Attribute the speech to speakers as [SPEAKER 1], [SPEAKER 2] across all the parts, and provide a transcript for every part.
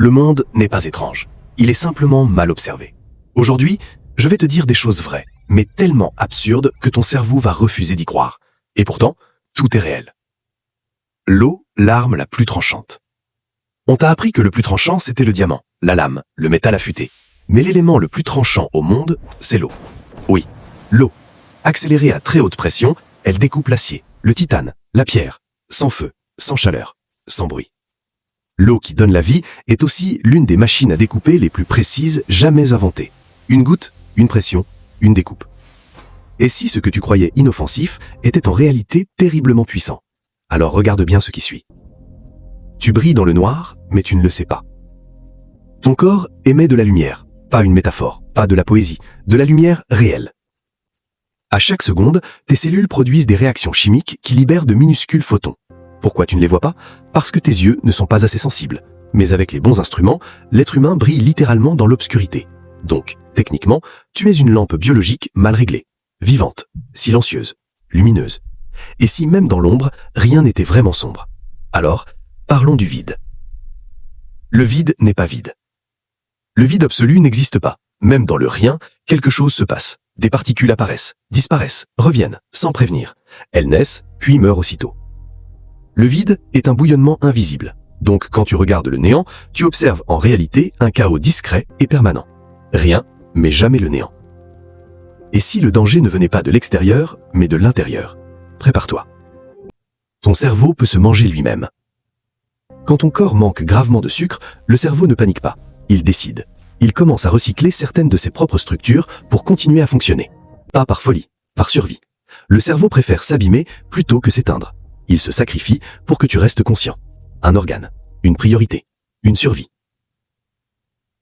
[SPEAKER 1] Le monde n'est pas étrange. Il est simplement mal observé. Aujourd'hui, je vais te dire des choses vraies, mais tellement absurdes que ton cerveau va refuser d'y croire. Et pourtant, tout est réel. L'eau, l'arme la plus tranchante. On t'a appris que le plus tranchant, c'était le diamant, la lame, le métal affûté. Mais l'élément le plus tranchant au monde, c'est l'eau. Oui, l'eau. Accélérée à très haute pression, elle découpe l'acier, le titane, la pierre, sans feu, sans chaleur, sans bruit. L'eau qui donne la vie est aussi l'une des machines à découper les plus précises jamais inventées. Une goutte, une pression, une découpe. Et si ce que tu croyais inoffensif était en réalité terriblement puissant? Alors regarde bien ce qui suit. Tu brilles dans le noir, mais tu ne le sais pas. Ton corps émet de la lumière, pas une métaphore, pas de la poésie, de la lumière réelle. À chaque seconde, tes cellules produisent des réactions chimiques qui libèrent de minuscules photons. Pourquoi tu ne les vois pas? Parce que tes yeux ne sont pas assez sensibles. Mais avec les bons instruments, l'être humain brille littéralement dans l'obscurité. Donc, techniquement, tu es une lampe biologique mal réglée, vivante, silencieuse, lumineuse. Et si même dans l'ombre, rien n'était vraiment sombre? Alors, parlons du vide. Le vide n'est pas vide. Le vide absolu n'existe pas. Même dans le rien, quelque chose se passe. Des particules apparaissent, disparaissent, reviennent, sans prévenir. Elles naissent, puis meurent aussitôt. Le vide est un bouillonnement invisible. Donc quand tu regardes le néant, tu observes en réalité un chaos discret et permanent. Rien, mais jamais le néant. Et si le danger ne venait pas de l'extérieur, mais de l'intérieur? Prépare-toi. Ton cerveau peut se manger lui-même. Quand ton corps manque gravement de sucre, le cerveau ne panique pas. Il décide. Il commence à recycler certaines de ses propres structures pour continuer à fonctionner. Pas par folie, par survie. Le cerveau préfère s'abîmer plutôt que s'éteindre. Il se sacrifie pour que tu restes conscient. Un organe, une priorité, une survie.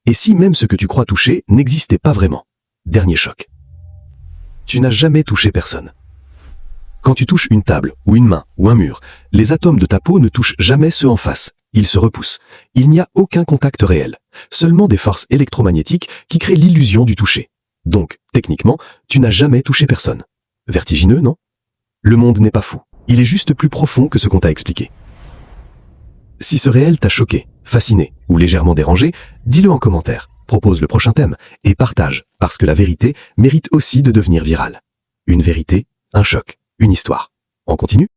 [SPEAKER 1] Et si même ce que tu crois toucher n'existait pas vraiment? Dernier choc. Tu n'as jamais touché personne. Quand tu touches une table, ou une main, ou un mur, les atomes de ta peau ne touchent jamais ceux en face. Ils se repoussent. Il n'y a aucun contact réel. Seulement des forces électromagnétiques qui créent l'illusion du toucher. Donc, techniquement, tu n'as jamais touché personne. Vertigineux, non? Le monde n'est pas fou. Il est juste plus profond que ce qu'on t'a expliqué. Si ce réel t'a choqué, fasciné ou légèrement dérangé, dis-le en commentaire, propose le prochain thème et partage, parce que la vérité mérite aussi de devenir virale. Une vérité, un choc, une histoire. On continue ?